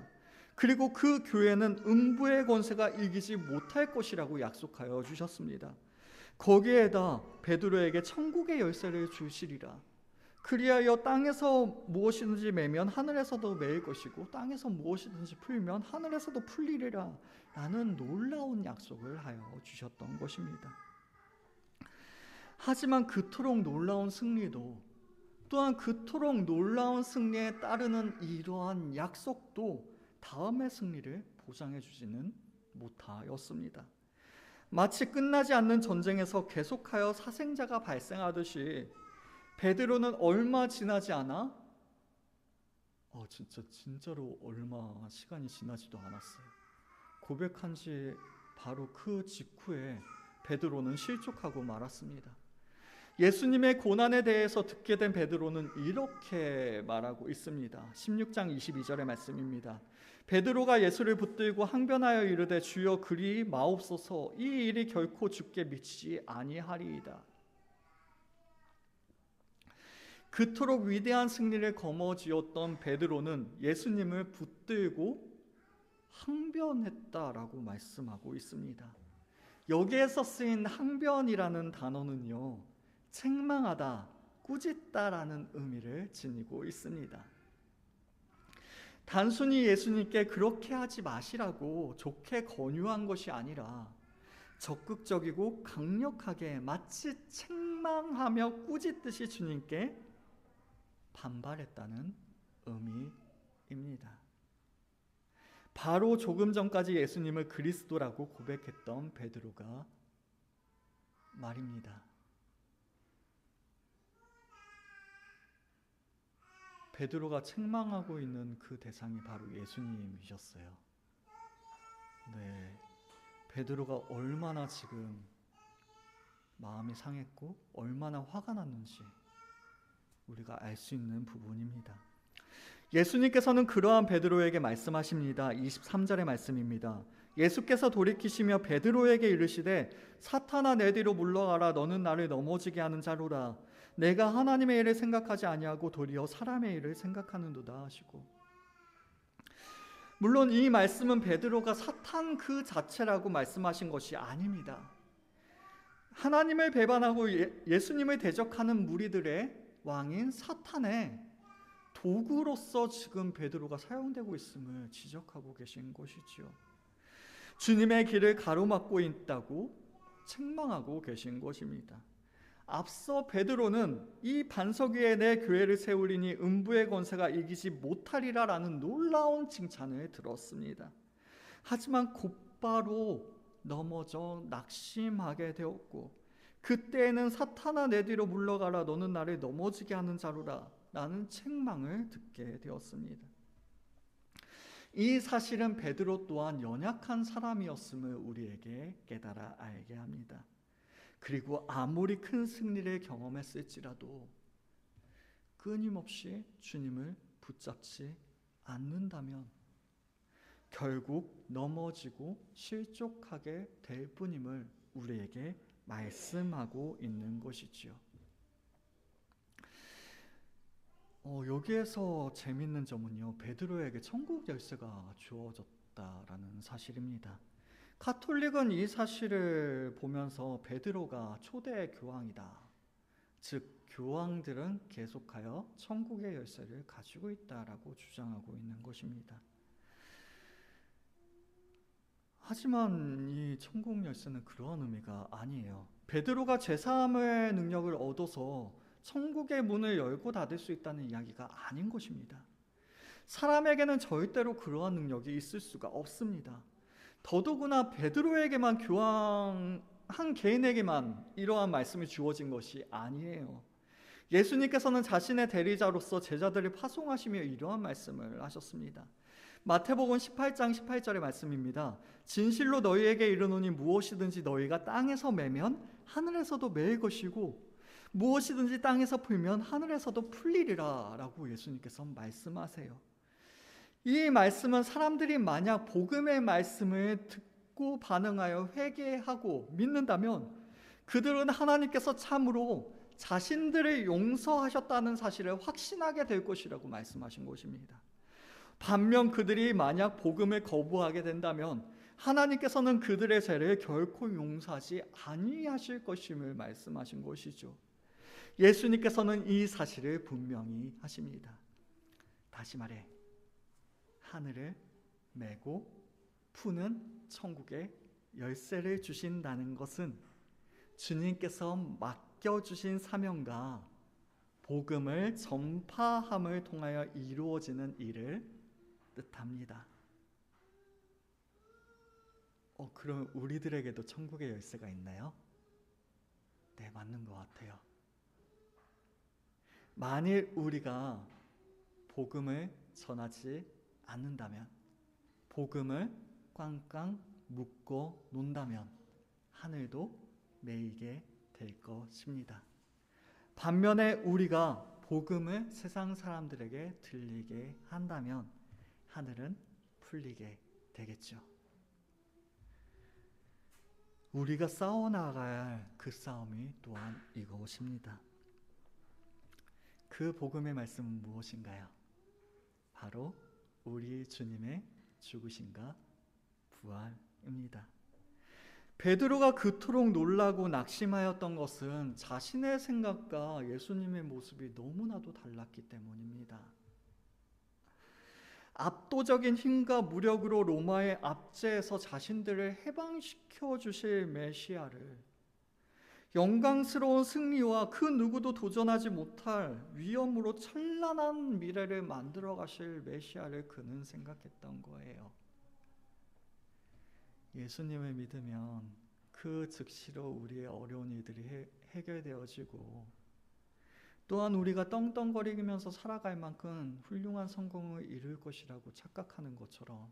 그리고 그 교회는 음부의 권세가 이기지 못할 것이라고 약속하여 주셨습니다. 거기에다 베드로에게 천국의 열쇠를 주시리라. 그리하여 땅에서 무엇이든지 매면 하늘에서도 매일 것이고 땅에서 무엇이든지 풀면 하늘에서도 풀리리라 라는 놀라운 약속을 하여 주셨던 것입니다. 하지만 그토록 놀라운 승리도 또한 그토록 놀라운 승리에 따르는 이러한 약속도 다음의 승리를 보장해 주지는 못하였습니다. 마치 끝나지 않는 전쟁에서 계속하여 사생자가 발생하듯이 베드로는 얼마 지나지 않아 진짜로 얼마 시간이 지나지도 않았어요. 고백한 지 바로 그 직후에 베드로는 실족하고 말았습니다. 예수님의 고난에 대해서 듣게 된 베드로는 이렇게 말하고 있습니다. 16장 22절의 말씀입니다. 베드로가 예수를 붙들고 항변하여 이르되 주여 그리 마옵소서 이 일이 결코 주께 미치지 아니하리이다. 그토록 위대한 승리를 거머쥐었던 베드로는 예수님을 붙들고 항변했다라고 말씀하고 있습니다. 여기에서 쓰인 항변이라는 단어는요, 책망하다, 꾸짖다라는 의미를 지니고 있습니다. 단순히 예수님께 그렇게 하지 마시라고 좋게 권유한 것이 아니라 적극적이고 강력하게 마치 책망하며 꾸짖듯이 주님께 반발했다는 의미입니다. 바로 조금 전까지 예수님을 그리스도라고 고백했던 베드로가 말입니다. 베드로가 책망하고 있는 그 대상이 바로 예수님이셨어요. 네, 베드로가 얼마나 지금 마음이 상했고 얼마나 화가 났는지 우리가 알 수 있는 부분입니다. 예수님께서는 그러한 베드로에게 말씀하십니다. 23절의 말씀입니다. 예수께서 돌이키시며 베드로에게 이르시되 사탄아 내 뒤로 물러가라. 너는 나를 넘어지게 하는 자로라. 내가 하나님의 일을 생각하지 아니하고 도리어 사람의 일을 생각하는도다 하시고, 물론 이 말씀은 베드로가 사탄 그 자체라고 말씀하신 것이 아닙니다. 하나님을 배반하고 예수님을 대적하는 무리들의 왕인 사탄의 도구로서 지금 베드로가 사용되고 있음을 지적하고 계신 것이지요. 주님의 길을 가로막고 있다고 책망하고 계신 것입니다. 앞서 베드로는 이 반석 위에 내 교회를 세우리니 음부의 권세가 이기지 못하리라 라는 놀라운 칭찬을 들었습니다. 하지만 곧바로 넘어져 낙심하게 되었고, 그때에는 사탄아 내 뒤로 물러가라. 너는 나를 넘어지게 하는 자로라 라는 책망을 듣게 되었습니다. 이 사실은 베드로 또한 연약한 사람이었음을 우리에게 깨달아 알게 합니다. 그리고 아무리 큰 승리를 경험했을지라도 끊임없이 주님을 붙잡지 않는다면 결국 넘어지고 실족하게 될 뿐임을 우리에게 말씀하고 있는 것이지요. 여기에서 재밌는 점은요, 베드로에게 천국 열쇠가 주어졌다라는 사실입니다. 가톨릭은 이 사실을 보면서 베드로가 초대 교황이다, 즉 교황들은 계속하여 천국의 열쇠를 가지고 있다라고 주장하고 있는 것입니다. 하지만 이 천국 열쇠는 그러한 의미가 아니에요. 베드로가 죄사함의 능력을 얻어서 천국의 문을 열고 닫을 수 있다는 이야기가 아닌 것입니다. 사람에게는 절대로 그러한 능력이 있을 수가 없습니다. 더더구나 베드로에게만, 교황 한 개인에게만 이러한 말씀이 주어진 것이 아니에요. 예수님께서는 자신의 대리자로서 제자들을 파송하시며 이러한 말씀을 하셨습니다. 마태복음 18장 18절의 말씀입니다. 진실로 너희에게 이르노니 무엇이든지 너희가 땅에서 매면 하늘에서도 매일 것이고 무엇이든지 땅에서 풀면 하늘에서도 풀리리라 라고 예수님께서 말씀하세요. 이 말씀은 사람들이 만약 복음의 말씀을 듣고 반응하여 회개하고 믿는다면 그들은 하나님께서 참으로 자신들을 용서하셨다는 사실을 확신하게 될 것이라고 말씀하신 것입니다. 반면 그들이 만약 복음을 거부하게 된다면 하나님께서는 그들의 죄를 결코 용서하지 아니하실 것임을 말씀하신 것이죠. 예수님께서는 이 사실을 분명히 하십니다. 다시 말해, 하늘을 메고 푸는 천국의 열쇠를 주신다는 것은 주님께서 맡겨주신 사명과 복음을 전파함을 통하여 이루어지는 일을 뜻합니다. 그럼 우리들에게도 천국의 열쇠가 있나요? 네, 맞는 것 같아요. 만일 우리가 복음을 전하지 않는다면, 복음을 꽝꽝 묶어 놓는다면 하늘도 메이게 될 것입니다. 반면에 우리가 복음을 세상 사람들에게 들리게 한다면 하늘은 풀리게 되겠죠. 우리가 싸워나가야 할 그 싸움이 또한 이것입니다. 그 복음의 말씀은 무엇인가요? 바로 우리 주님의 죽으심과 부활입니다. 베드로가 그토록 놀라고 낙심하였던 것은 자신의 생각과 예수님의 모습이 너무나도 달랐기 때문입니다. 압도적인 힘과 무력으로 로마의 압제에서 자신들을 해방시켜 주실 메시아를, 영광스러운 승리와 그 누구도 도전하지 못할 위엄으로 찬란한 미래를 만들어 가실 메시아를 그는 생각했던 거예요. 예수님을 믿으면 그 즉시로 우리의 어려운 일들이 해결되어지고, 또한 우리가 떵떵거리면서 살아갈 만큼 훌륭한 성공을 이룰 것이라고 착각하는 것처럼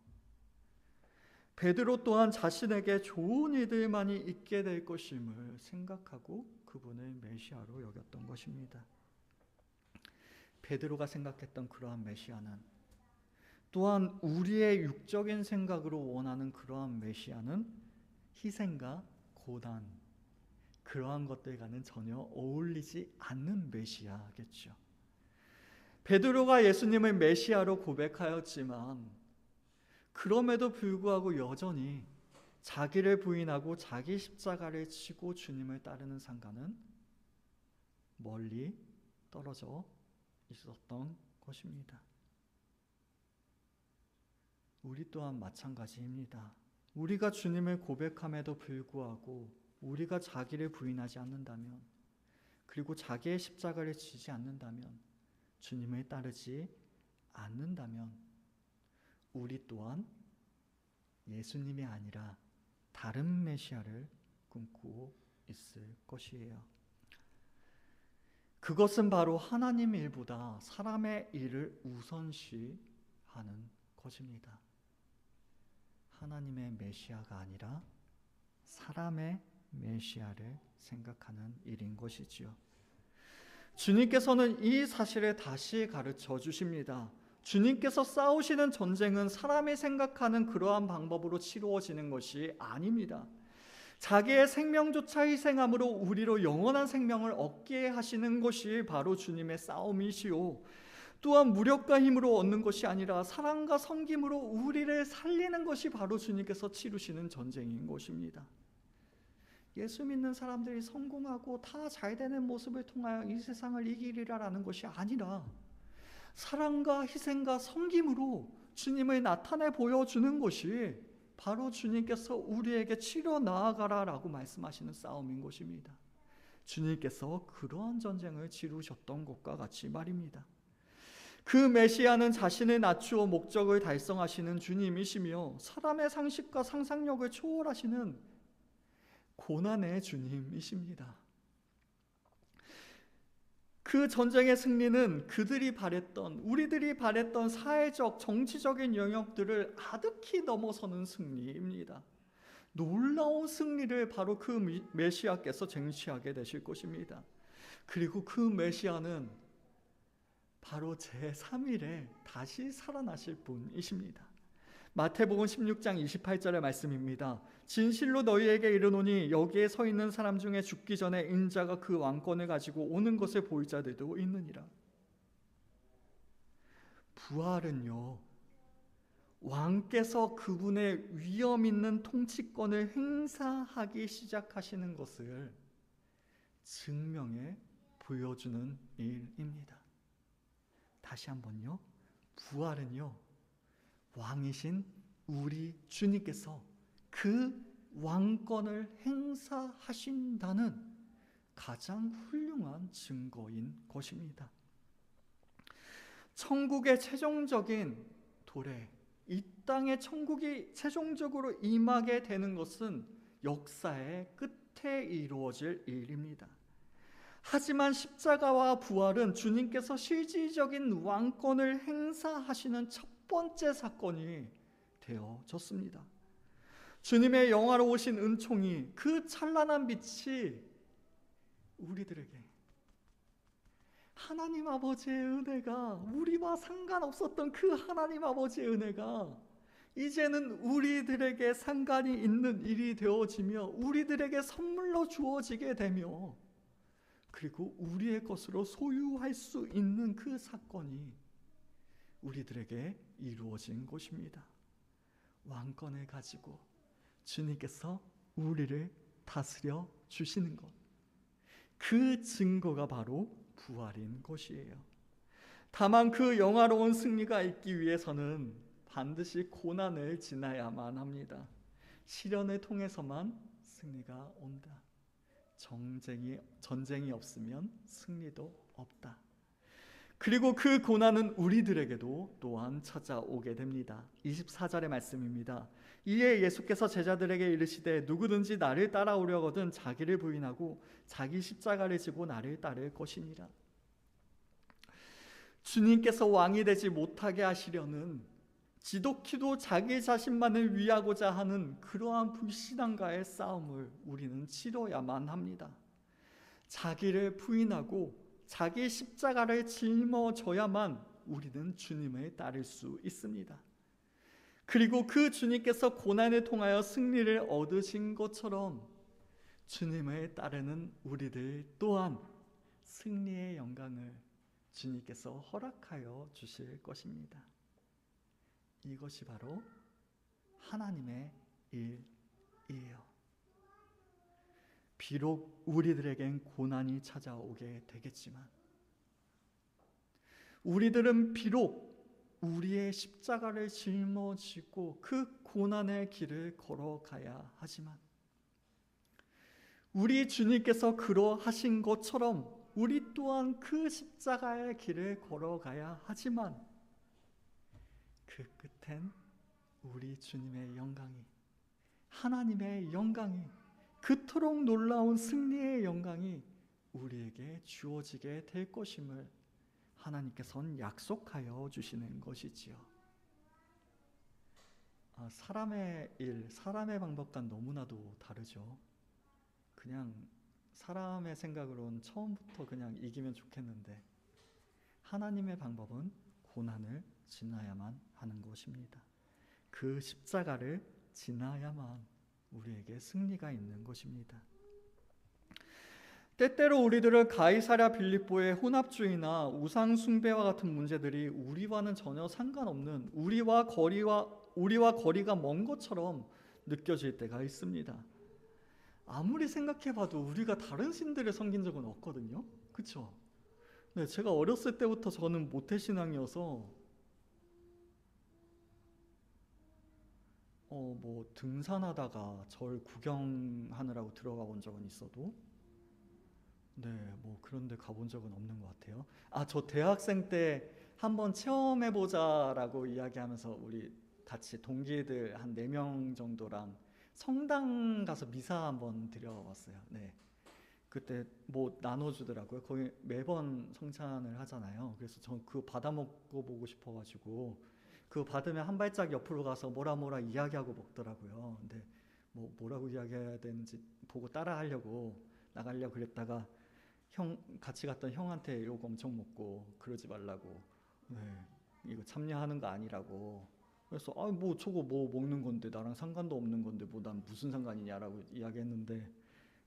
베드로 또한 자신에게 좋은 일들만이 있게 될 것임을 생각하고 그분을 메시아로 여겼던 것입니다. 베드로가 생각했던 그러한 메시아는, 또한 우리의 육적인 생각으로 원하는 그러한 메시아는 희생과 고난, 그러한 것들과는 전혀 어울리지 않는 메시아겠죠. 베드로가 예수님을 메시아로 고백하였지만 그럼에도 불구하고 여전히 자기를 부인하고 자기 십자가를 지고 주님을 따르는 상가는 멀리 떨어져 있었던 것입니다. 우리 또한 마찬가지입니다. 우리가 주님을 고백함에도 불구하고 우리가 자기를 부인하지 않는다면, 그리고 자기의 십자가를 지지 않는다면, 주님을 따르지 않는다면 우리 또한 예수님이 아니라 다른 메시아를 꿈꾸고 있을 것이에요. 그것은 바로 하나님 일보다 사람의 일을 우선시하는 것입니다. 하나님의 메시아가 아니라 사람의 메시아를 생각하는 일인 것이지요. 주님께서는 이 사실을 다시 가르쳐 주십니다. 주님께서 싸우시는 전쟁은 사람이 생각하는 그러한 방법으로 치루어지는 것이 아닙니다. 자기의 생명조차 희생함으로 우리로 영원한 생명을 얻게 하시는 것이 바로 주님의 싸움이시오. 또한 무력과 힘으로 얻는 것이 아니라 사랑과 섬김으로 우리를 살리는 것이 바로 주님께서 치루시는 전쟁인 것입니다. 예수 믿는 사람들이 성공하고 다 잘되는 모습을 통하여 이 세상을 이기리라라는 것이 아니라 사랑과 희생과 섬김으로 주님을 나타내 보여주는 것이 바로 주님께서 우리에게 치러 나아가라라고 말씀하시는 싸움인 것입니다. 주님께서 그러한 전쟁을 치르셨던 것과 같이 말입니다. 그 메시아는 자신을 낮추어 목적을 달성하시는 주님이시며 사람의 상식과 상상력을 초월하시는 고난의 주님이십니다. 그 전쟁의 승리는 우리들이 바랬던 사회적, 정치적인 영역들을 아득히 넘어서는 승리입니다. 놀라운 승리를 바로 그 메시아께서 쟁취하게 되실 것입니다. 그리고 그 메시아는 바로 제3일에 다시 살아나실 분이십니다. 마태복음 16장 28절의 말씀입니다. 진실로 너희에게 이르노니 여기에 서 있는 사람 중에 죽기 전에 인자가 그 왕권을 가지고 오는 것을 볼 자들도 있느니라. 부활은요, 왕께서 그분의 위엄 있는 통치권을 행사하기 시작하시는 것을 증명해 보여주는 일입니다. 다시 한번요, 부활은요, 왕이신 우리 주님께서 그 왕권을 행사하신다는 가장 훌륭한 증거인 것입니다. 천국의 최종적인 도래, 이 땅에 천국이 최종적으로 임하게 되는 것은 역사의 끝에 이루어질 일입니다. 하지만 십자가와 부활은 주님께서 실질적인 왕권을 행사하시는 첫 번째 사건이 되어졌습니다. 주님의 영화로우신 은총이, 그 찬란한 빛이 우리들에게, 하나님 아버지의 은혜가, 우리와 상관없었던 그 하나님 아버지의 은혜가 이제는 우리들에게 상관이 있는 일이 되어지며 우리들에게 선물로 주어지게 되며, 그리고 우리의 것으로 소유할 수 있는 그 사건이 우리들에게 이루어진 것입니다. 왕권을 가지고 주님께서 우리를 다스려 주시는 것, 그 증거가 바로 부활인 것이에요. 다만 그 영화로운 승리가 있기 위해서는 반드시 고난을 지나야만 합니다. 시련을 통해서만 승리가 온다. 전쟁이 없으면 승리도 없다. 그리고 그 고난은 우리들에게도 또한 찾아오게 됩니다. 24절의 말씀입니다. 이에 예수께서 제자들에게 이르시되 누구든지 나를 따라오려거든 자기를 부인하고 자기 십자가를 지고 나를 따를 것이니라. 주님께서 왕이 되지 못하게 하시려는 지독히도 자기 자신만을 위하고자 하는 그러한 불신앙과의 싸움을 우리는 치러야만 합니다. 자기를 부인하고 자기 십자가를 짊어져야만 우리는 주님을 따를 수 있습니다. 그리고 그 주님께서 고난을 통하여 승리를 얻으신 것처럼 주님을 따르는 우리들 또한 승리의 영광을 주님께서 허락하여 주실 것입니다. 이것이 바로 하나님의 일이에요. 비록 우리들에겐 고난이 찾아오게 되겠지만, 우리들은 비록 우리의 십자가를 짊어지고 그 고난의 길을 걸어가야 하지만, 우리 주님께서 그러하신 것처럼 우리 또한 그 십자가의 길을 걸어가야 하지만, 그 끝엔 우리 주님의 영광이, 하나님의 영광이, 그토록 놀라운 승리의 영광이 우리에게 주어지게 될 것임을 하나님께서는 약속하여 주시는 것이지요. 사람의 일, 사람의 방법과 너무나도 다르죠. 그냥 사람의 생각으로는 처음부터 그냥 이기면 좋겠는데, 하나님의 방법은 고난을 지나야만 하는 것입니다. 그 십자가를 지나야만 우리에게 승리가 있는 것입니다. 때때로 우리들은 가이사랴 빌립보의 혼합주의나 우상 숭배와 같은 문제들이 우리와는 전혀 상관없는, 우리와 거리가 먼 것처럼 느껴질 때가 있습니다. 아무리 생각해봐도 우리가 다른 신들을 섬긴 적은 없거든요. 그렇죠? 네, 제가 어렸을 때부터 저는 모태신앙이어서 등산하다가 절 구경하느라고 들어가 본 적은 있어도, 그런데 가본 적은 없는 것 같아요. 저 대학생 때 한번 체험해보자라고 이야기하면서 우리 같이 동기들 한 4명 정도랑 성당 가서 미사 한번 드려봤어요. 네. 그때 나눠주더라고요. 거기 매번 성찬을 하잖아요. 그래서 전 그거 받아 먹고 보고 싶어가지고, 그거 받으면 한 발짝 옆으로 가서 뭐라 이야기하고 먹더라고요. 근데 뭐라고 이야기해야 되는지 보고 따라하려고 나가려고 그랬다가 같이 갔던 형한테 욕 엄청 먹고, 그러지 말라고, 이거 참여하는 거 아니라고. 그래서 저거 먹는 건데 나랑 상관도 없는 건데 난 무슨 상관이냐라고 이야기했는데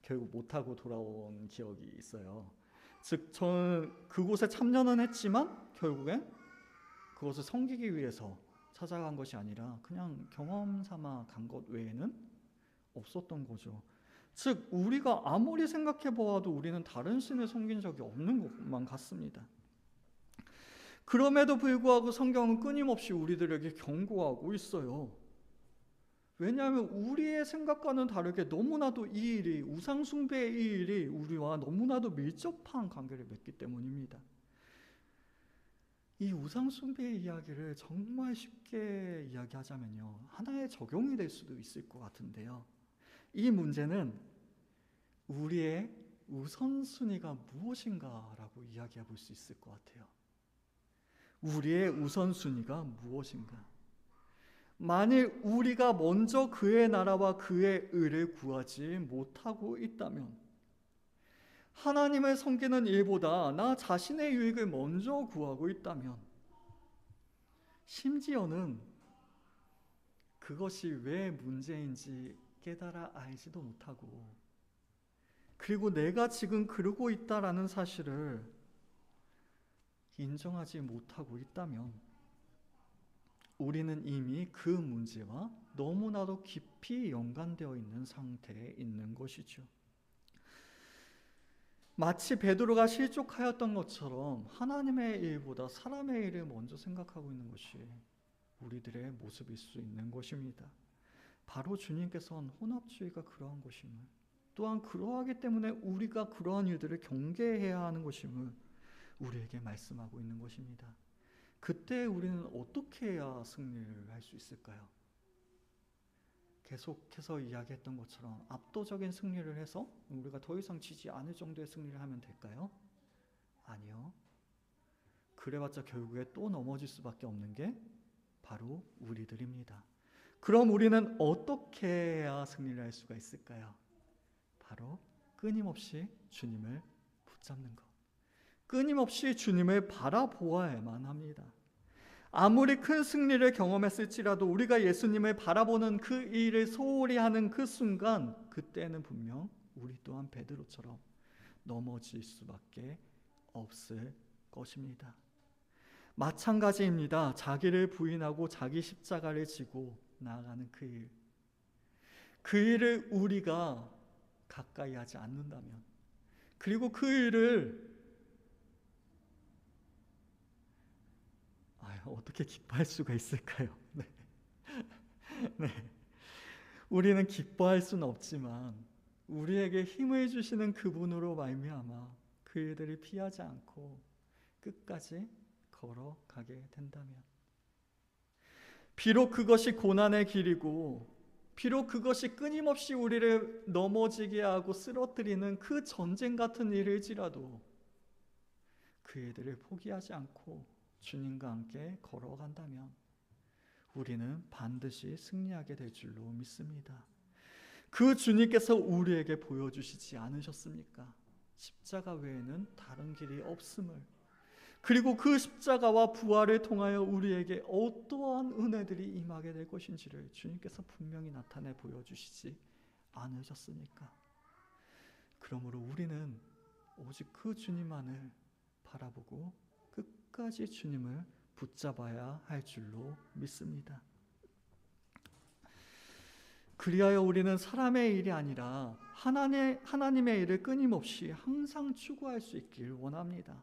결국 못하고 돌아온 기억이 있어요. 즉 저는 그곳에 참여는 했지만 결국엔 그것을 섬기기 위해서 찾아간 것이 아니라 그냥 경험 삼아 간 것 외에는 없었던 거죠. 즉 우리가 아무리 생각해 보아도 우리는 다른 신을 섬긴 적이 없는 것만 같습니다. 그럼에도 불구하고 성경은 끊임없이 우리들에게 경고하고 있어요. 왜냐하면 우리의 생각과는 다르게 너무나도 이 일이, 우상숭배의 이 일이 우리와 너무나도 밀접한 관계를 맺기 때문입니다. 이 우상숭배의 이야기를 정말 쉽게 이야기하자면요, 하나의 적용이 될 수도 있을 것 같은데요, 이 문제는 우리의 우선순위가 무엇인가라고 이야기해 볼 수 있을 것 같아요. 우리의 우선순위가 무엇인가? 만일 우리가 먼저 그의 나라와 그의 의를 구하지 못하고 있다면, 하나님을 섬기는 일보다 나 자신의 유익을 먼저 구하고 있다면, 심지어는 그것이 왜 문제인지 깨달아 알지도 못하고, 그리고 내가 지금 그러고 있다라는 사실을 인정하지 못하고 있다면, 우리는 이미 그 문제와 너무나도 깊이 연관되어 있는 상태에 있는 것이죠. 마치 베드로가 실족하였던 것처럼 하나님의 일보다 사람의 일을 먼저 생각하고 있는 것이 우리들의 모습일 수 있는 것입니다. 바로 주님께서는 혼합주의가 그러한 것임을, 또한 그러하기 때문에 우리가 그러한 일들을 경계해야 하는 것임을 우리에게 말씀하고 있는 것입니다. 그때 우리는 어떻게 해야 승리를 할 수 있을까요? 계속해서 이야기했던 것처럼 압도적인 승리를 해서 우리가 더 이상 지지 않을 정도의 승리를 하면 될까요? 아니요. 그래봤자 결국에 또 넘어질 수밖에 없는 게 바로 우리들입니다. 그럼 우리는 어떻게 해야 승리를 할 수가 있을까요? 바로 끊임없이 주님을 붙잡는 것. 끊임없이 주님을 바라보아야만 합니다. 아무리 큰 승리를 경험했을지라도 우리가 예수님을 바라보는 그 일을 소홀히 하는 그 순간, 그때는 분명 우리 또한 베드로처럼 넘어질 수밖에 없을 것입니다. 마찬가지입니다. 자기를 부인하고 자기 십자가를 지고 나아가는 그 일. 그 일을 우리가 가까이 하지 않는다면, 그리고 그 일을 어떻게 기뻐할 수가 있을까요? 네. 네. 우리는 기뻐할 수는 없지만 우리에게 힘을 주시는 그분으로 말미암아 그 일들을 피하지 않고 끝까지 걸어가게 된다면, 비록 그것이 고난의 길이고 비록 그것이 끊임없이 우리를 넘어지게 하고 쓰러뜨리는 그 전쟁 같은 일일지라도 그 일들을 포기하지 않고 주님과 함께 걸어간다면 우리는 반드시 승리하게 될 줄로 믿습니다. 그 주님께서 우리에게 보여주시지 않으셨습니까? 십자가 외에는 다른 길이 없음을. 그리고 그 십자가와 부활을 통하여 우리에게 어떠한 은혜들이 임하게 될 것인지를 주님께서 분명히 나타내 보여주시지 않으셨습니까? 그러므로 우리는 오직 그 주님만을 바라보고 끝까지 주님을 붙잡아야 할 줄로 믿습니다. 그리하여 우리는 사람의 일이 아니라 하나님의 일을 끊임없이 항상 추구할 수 있길 원합니다.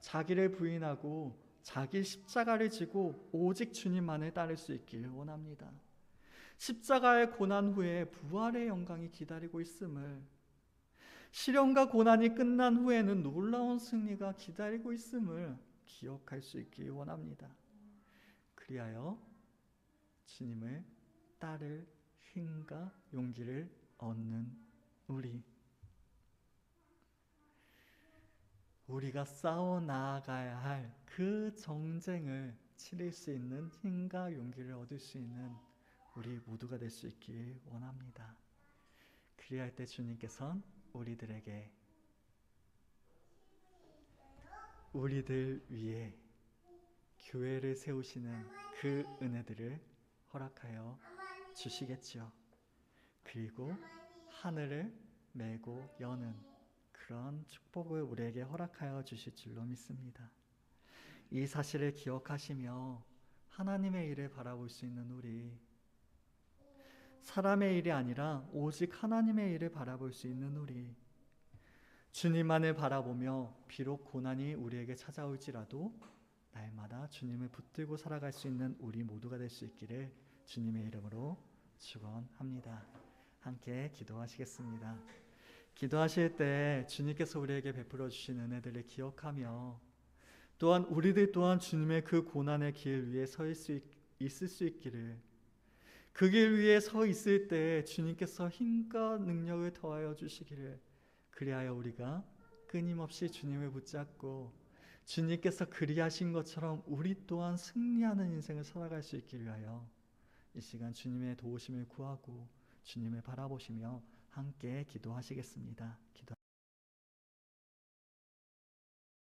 자기를 부인하고 자기 십자가를 지고 오직 주님만을 따를 수 있길 원합니다. 십자가의 고난 후에 부활의 영광이 기다리고 있음을, 시련과 고난이 끝난 후에는 놀라운 승리가 기다리고 있음을 기억할 수 있길 원합니다. 그리하여 주님을 따를 힘과 용기를 얻는 우리가 싸워 나아가야 할 그 정쟁을 치를 수 있는 힘과 용기를 얻을 수 있는 우리 모두가 될 수 있길 원합니다. 그리할 때 주님께서는 우리들 위해 교회를 세우시는 그 은혜들을 허락하여 주시겠죠. 그리고 하늘을 메고 여는 그런 축복을 우리에게 허락하여 주실 줄로 믿습니다. 이 사실을 기억하시며 하나님의 일을 바라볼 수 있는 우리, 사람의 일이 아니라 오직 하나님의 일을 바라볼 수 있는 우리, 주님만을 바라보며 비록 고난이 우리에게 찾아올지라도 날마다 주님을 붙들고 살아갈 수 있는 우리 모두가 될 수 있기를 주님의 이름으로 축원합니다. 함께 기도하시겠습니다. 기도하실 때 주님께서 우리에게 베풀어 주신 은혜들을 기억하며, 또한 우리들 또한 주님의 그 고난의 길 위에 있을 수 있기를, 그 길 위에 서 있을 때 주님께서 힘과 능력을 더하여 주시기를, 그리하여 우리가 끊임없이 주님을 붙잡고 주님께서 그리하신 것처럼 우리 또한 승리하는 인생을 살아갈 수 있기 위하여 이 시간 주님의 도우심을 구하고 주님을 바라보시며 함께 기도하시겠습니다. 기도합니다.